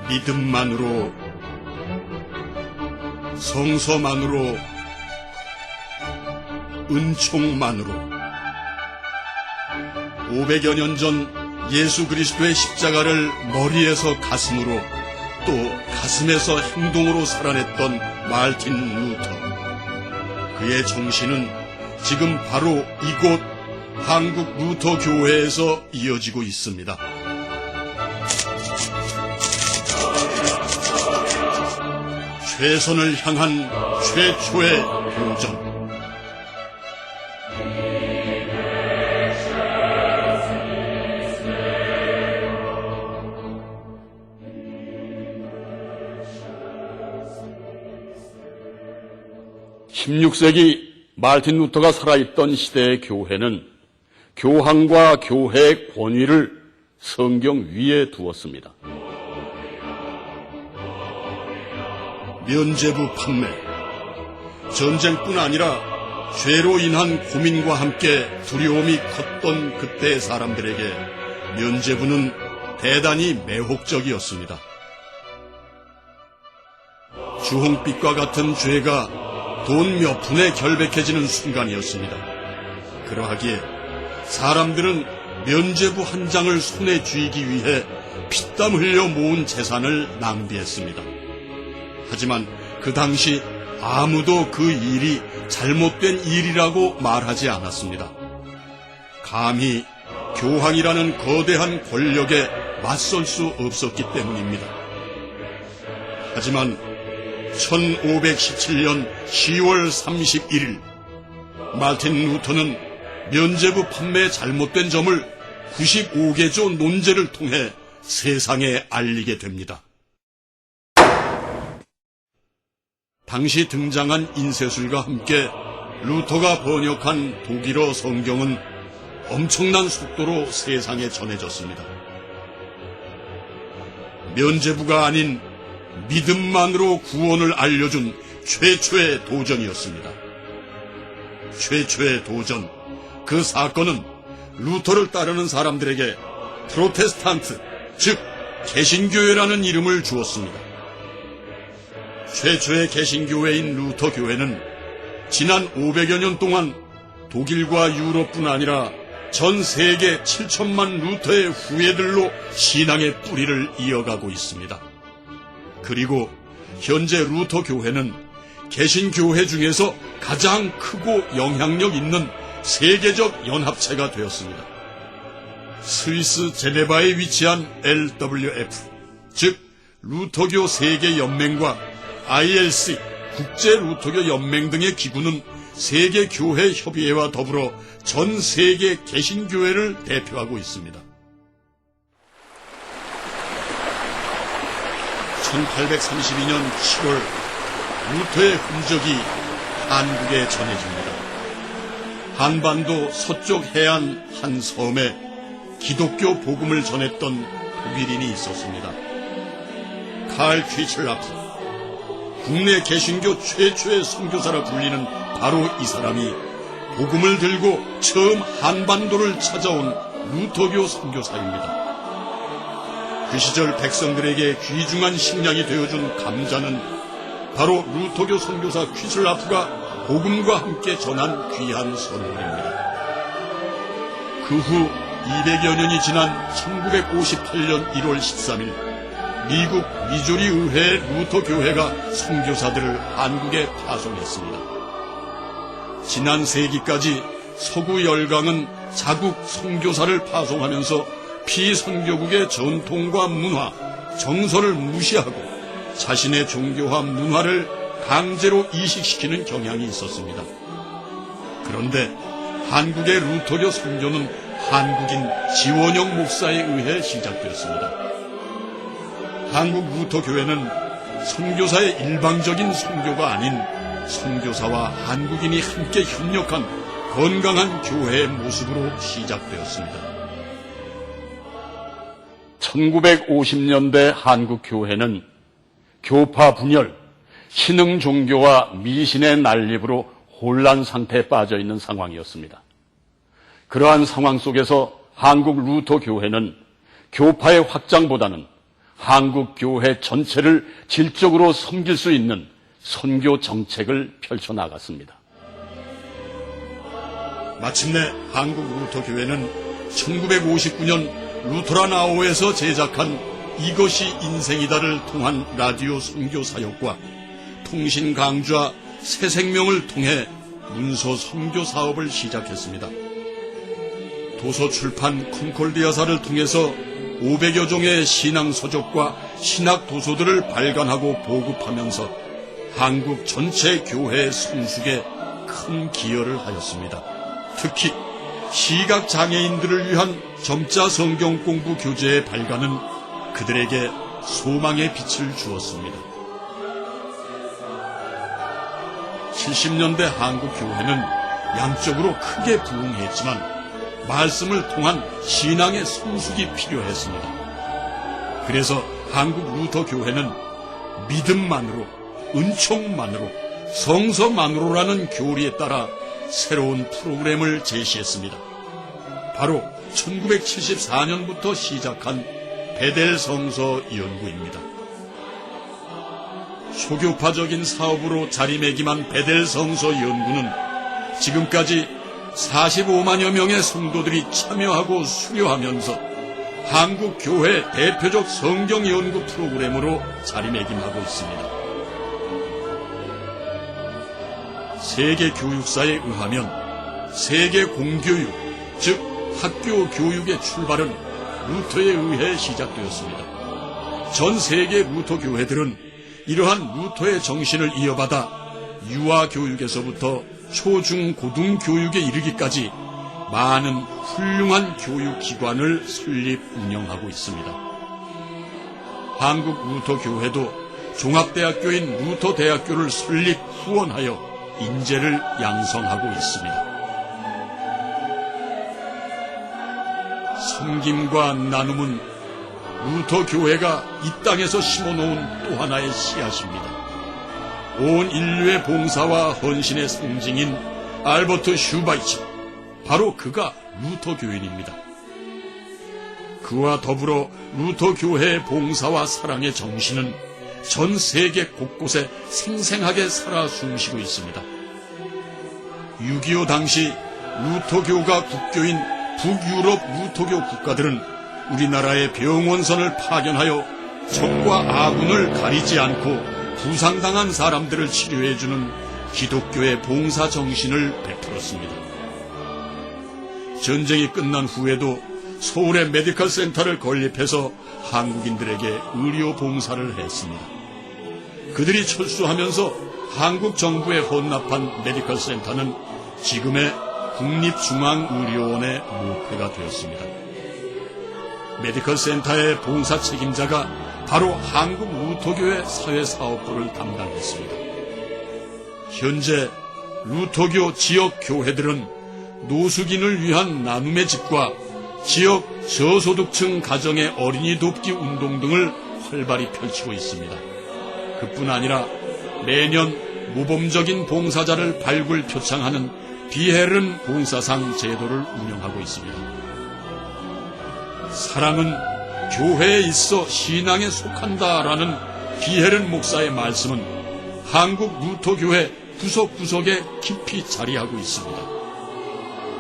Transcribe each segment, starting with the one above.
믿음만으로, 성서만으로, 은총만으로 500여 년 전 예수 그리스도의 십자가를 머리에서 가슴으로 또 가슴에서 행동으로 살아냈던 마르틴 루터. 그의 정신은 지금 바로 이곳 한국 루터 교회에서 이어지고 있습니다. 최선을 향한 최초의 도전. (16세기) 마르틴 루터가 살아있던 시대의 교회는 교황과 교회의 권위를 성경 위에 두었습니다. 면죄부 판매, 전쟁뿐 아니라 죄로 인한 고민과 함께 두려움이 컸던 그때의 사람들에게 면죄부는 대단히 매혹적이었습니다. 주홍빛과 같은 죄가 돈 몇 푼에 결백해지는 순간이었습니다. 그러하기에 사람들은 면죄부 한 장을 손에 쥐기 위해 피땀 흘려 모은 재산을 낭비했습니다. 하지만 그 당시 아무도 그 일이 잘못된 일이라고 말하지 않았습니다. 감히 교황이라는 거대한 권력에 맞설 수 없었기 때문입니다. 하지만 1517년 10월 31일 마르틴 루터는 면죄부 판매의 잘못된 점을 95개조 논제를 통해 세상에 알리게 됩니다. 당시 등장한 인쇄술과 함께 루터가 번역한 독일어 성경은 엄청난 속도로 세상에 전해졌습니다. 면죄부가 아닌 믿음만으로 구원을 알려준 최초의 도전이었습니다. 최초의 도전, 그 사건은 루터를 따르는 사람들에게 프로테스탄트, 즉 개신교회라는 이름을 주었습니다. 최초의 개신교회인 루터 교회는 지난 500여 년 동안 독일과 유럽뿐 아니라 전 세계 7천만 루터의 후예들로 신앙의 뿌리를 이어가고 있습니다. 그리고 현재 루터 교회는 개신교회 중에서 가장 크고 영향력 있는 세계적 연합체가 되었습니다. 스위스 제네바에 위치한 LWF, 즉 루터교 세계연맹과 ILC, 국제 루터교 연맹 등의 기구는 세계교회 협의회와 더불어 전 세계 개신교회를 대표하고 있습니다. 1832년 7월 루터의 흔적이 한국에 전해집니다. 한반도 서쪽 해안 한 섬에 기독교 복음을 전했던 독일인이 있었습니다. 칼 퀴철라프, 국내 개신교 최초의 선교사라 불리는 바로 이 사람이 복음을 들고 처음 한반도를 찾아온 루터교 선교사입니다. 그 시절 백성들에게 귀중한 식량이 되어준 감자는 바로 루터교 선교사 퀴슬라프가 복음과 함께 전한 귀한 선물입니다. 그 후 200여 년이 지난 1958년 1월 13일 미국 미주리 의회의 루터 교회가 선교사들을 한국에 파송했습니다. 지난 세기까지 서구 열강은 자국 선교사를 파송하면서 피선교국의 전통과 문화, 정서를 무시하고 자신의 종교와 문화를 강제로 이식시키는 경향이 있었습니다. 그런데 한국의 루터교 선교는 한국인 지원영 목사에 의해 시작되었습니다. 한국 루터 교회는 선교사의 일방적인 선교가 아닌 선교사와 한국인이 함께 협력한 건강한 교회의 모습으로 시작되었습니다. 1950년대 한국 교회는 교파 분열, 신흥 종교와 미신의 난립으로 혼란 상태에 빠져 있는 상황이었습니다. 그러한 상황 속에서 한국 루터 교회는 교파의 확장보다는 한국 교회 전체를 질적으로 섬길 수 있는 선교 정책을 펼쳐나갔습니다. 마침내 한국 루터 교회는 1959년 루터란 아호에서 제작한 이것이 인생이다를 통한 라디오 선교 사역과 통신 강좌 새 생명을 통해 문서 선교 사업을 시작했습니다. 도서 출판 컨콜디아사를 통해서 500여 종의 신앙 서적과 신학 도서들을 발간하고 보급하면서 한국 전체 교회 성숙에 큰 기여를 하였습니다. 특히 시각 장애인들을 위한 점자 성경 공부 교재의 발간은 그들에게 소망의 빛을 주었습니다. 70년대 한국 교회는 양적으로 크게 부흥했지만 말씀을 통한 신앙의 성숙이 필요했습니다. 그래서 한국 루터 교회는 믿음만으로, 은총만으로, 성서만으로라는 교리에 따라 새로운 프로그램을 제시했습니다. 바로 1974년부터 시작한 베델 성서 연구입니다. 소교파적인 사업으로 자리매김한 베델 성서 연구는 지금까지 45만여 명의 성도들이 참여하고 수료하면서 한국 교회 대표적 성경 연구 프로그램으로 자리매김하고 있습니다. 세계 교육사에 의하면 세계 공교육, 즉 학교 교육의 출발은 루터에 의해 시작되었습니다. 전 세계 루터 교회들은 이러한 루터의 정신을 이어받아 유아 교육에서부터 초중 고등 교육에 이르기까지 많은 훌륭한 교육기관을 설립 운영하고 있습니다. 한국 루터 교회도 종합대학교인 루터 대학교를 설립 후원하여 인재를 양성하고 있습니다. 섬김과 나눔은 루터 교회가 이 땅에서 심어놓은 또 하나의 씨앗입니다. 온 인류의 봉사와 헌신의 상징인 알버트 슈바이처, 바로 그가 루터 교인입니다. 그와 더불어 루터 교회의 봉사와 사랑의 정신은 전 세계 곳곳에 생생하게 살아 숨쉬고 있습니다. 6.25 당시 루터교가 국교인 북유럽 루터교 국가들은 우리나라의 병원선을 파견하여 적과 아군을 가리지 않고 부상당한 사람들을 치료해주는 기독교의 봉사 정신을 베풀었습니다. 전쟁이 끝난 후에도 서울의 메디컬 센터를 건립해서 한국인들에게 의료 봉사를 했습니다. 그들이 철수하면서 한국 정부에 헌납한 메디컬 센터는 지금의 국립중앙의료원의 모태가 되었습니다. 메디컬 센터의 봉사 책임자가 바로 한국 루터교회 사회사업부를 담당했습니다. 현재 루터교 지역 교회들은 노숙인을 위한 나눔의 집과 지역 저소득층 가정의 어린이 돕기 운동 등을 활발히 펼치고 있습니다. 그뿐 아니라 매년 모범적인 봉사자를 발굴 표창하는 비헤른 봉사상 제도를 운영하고 있습니다. 사랑은 교회에 있어 신앙에 속한다라는 비헤른 목사의 말씀은 한국 루터교회 구석구석에 깊이 자리하고 있습니다.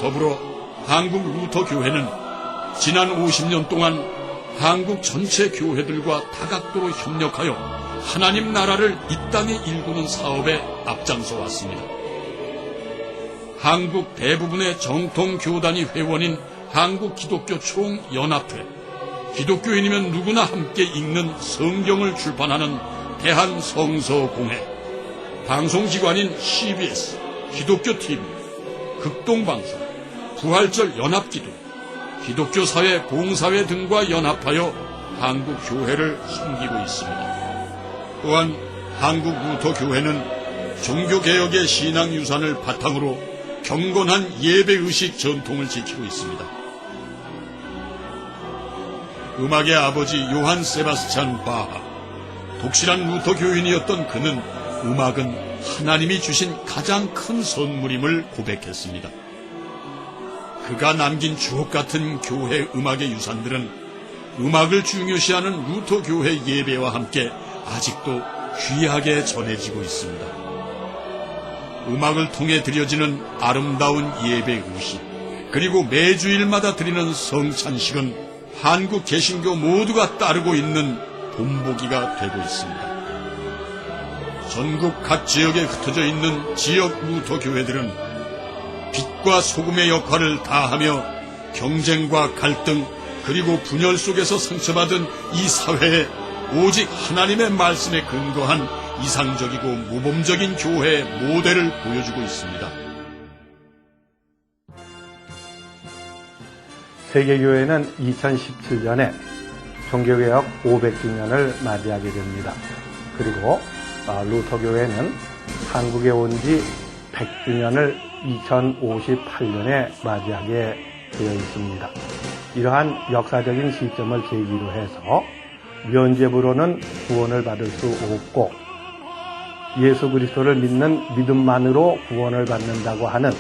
더불어 한국 루터교회는 지난 50년 동안 한국 전체 교회들과 다각도로 협력하여 하나님 나라를 이 땅에 일구는 사업에 앞장서 왔습니다. 한국 대부분의 정통 교단이 회원인 한국 기독교 총연합회, 기독교인이면 누구나 함께 읽는 성경을 출판하는 대한성서공회, 방송기관인 CBS, 기독교TV, 극동방송, 부활절 연합기도, 기독교사회 봉사회 등과 연합하여 한국 교회를 섬기고 있습니다. 또한 한국 루터교회는 종교개혁의 신앙유산을 바탕으로 경건한 예배의식 전통을 지키고 있습니다. 음악의 아버지 요한 세바스찬 바하, 독실한 루터 교인이었던 그는 음악은 하나님이 주신 가장 큰 선물임을 고백했습니다. 그가 남긴 주옥 같은 교회 음악의 유산들은 음악을 중요시하는 루터 교회 예배와 함께 아직도 귀하게 전해지고 있습니다. 음악을 통해 드려지는 아름다운 예배 의식, 그리고 매주일마다 드리는 성찬식은 한국 개신교 모두가 따르고 있는 본보기가 되고 있습니다. 전국 각 지역에 흩어져 있는 지역 루터 교회들은 빛과 소금의 역할을 다하며 경쟁과 갈등 그리고 분열 속에서 상처받은 이 사회에 오직 하나님의 말씀에 근거한 이상적이고 모범적인 교회의 모델을 보여주고 있습니다. 세계교회는 2017년에 종교개혁 500주년을 맞이하게 됩니다. 그리고 루터교회는 한국에 온 지 100주년을 2058년에 맞이하게 되어 있습니다. 이러한 역사적인 시점을 계기로 해서 면죄부로는 구원을 받을 수 없고 예수 그리스도를 믿는 믿음만으로 구원을 받는다고 하는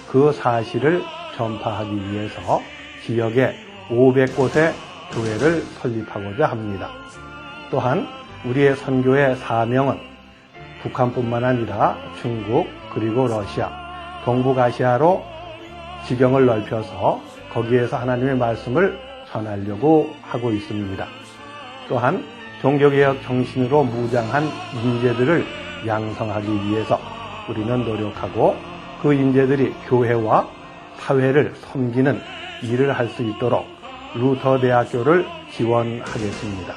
그 사실을 전파하기 위해서 지역에 500곳의 교회를 설립하고자 합니다. 또한 우리의 선교의 사명은 북한뿐만 아니라 중국 그리고 러시아, 동북아시아로 지경을 넓혀서 거기에서 하나님의 말씀을 전하려고 하고 있습니다. 또한 종교개혁 정신으로 무장한 인재들을 양성하기 위해서 우리는 노력하고 그 인재들이 교회와 사회를 섬기는 일을 할 수 있도록 루터 대학교를 지원하겠습니다.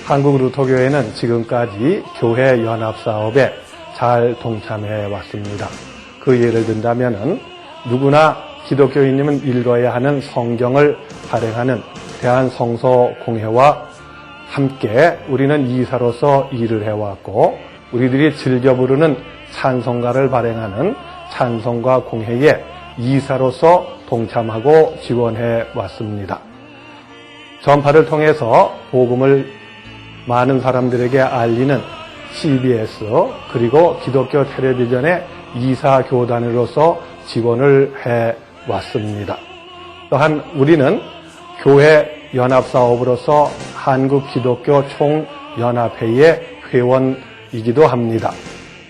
한국 루터교회는 지금까지 교회 연합사업에 잘 동참해 왔습니다. 그 예를 든다면은 누구나 기독교인이면 읽어야 하는 성경을 발행하는 대한성서공회와 함께 우리는 이사로서 일을 해왔고, 우리들이 즐겨 부르는 찬송가를 발행하는 찬송가 공회에 이사로서 동참하고 지원해 왔습니다. 전파를 통해서 복음을 많은 사람들에게 알리는 CBS 그리고 기독교 텔레비전의 이사 교단으로서 지원을 해 왔습니다. 또한 우리는 교회 연합사업으로서 한국기독교 총연합회의 회원이기도 합니다.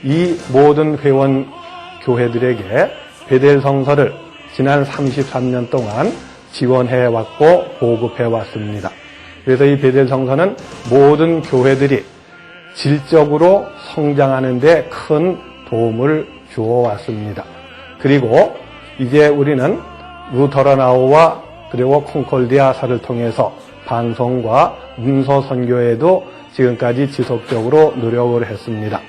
이 모든 회원 교회들에게 베델 성서를 지난 33년 동안 지원해 왔고 보급해 왔습니다. 그래서 이 베델 성서는 모든 교회들이 질적으로 성장하는 데 큰 도움을 주어 왔습니다. 그리고 이제 우리는 루터러나우와 그리고 콩콜디아사를 통해서 방송과 문서 선교에도 지금까지 지속적으로 노력을 했습니다.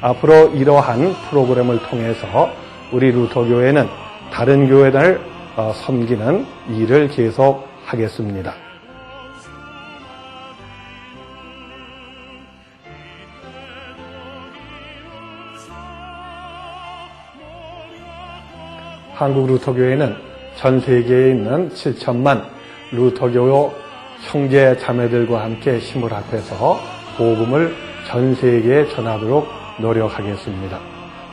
앞으로 이러한 프로그램을 통해서 우리 루터교회는 다른 교회를 섬기는 일을 계속하겠습니다. 한국 루터교회는 전 세계에 있는 7천만 루터교 형제 자매들과 함께 힘을 합해서 복음을 전 세계에 전하도록 노력하겠습니다.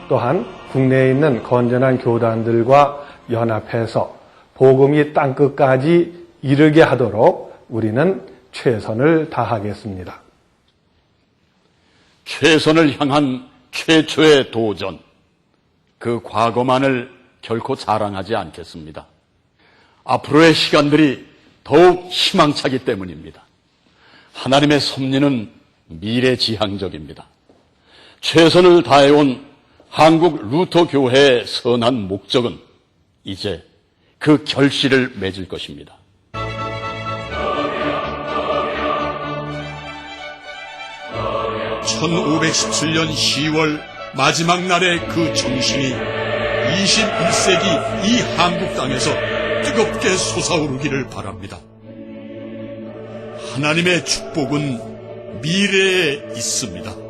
또한 국내에 있는 건전한 교단들과 연합해서 복음이 땅끝까지 이르게 하도록 우리는 최선을 다하겠습니다. 최선을 향한 최초의 도전, 그 과거만을 결코 자랑하지 않겠습니다. 앞으로의 시간들이 더욱 희망차기 때문입니다. 하나님의 섭리는 미래지향적입니다. 최선을 다해온 한국 루터 교회의 선한 목적은 이제 그 결실을 맺을 것입니다. 1517년 10월 마지막 날의 그 정신이 21세기 이 한국 땅에서 뜨겁게 솟아오르기를 바랍니다. 하나님의 축복은 미래에 있습니다.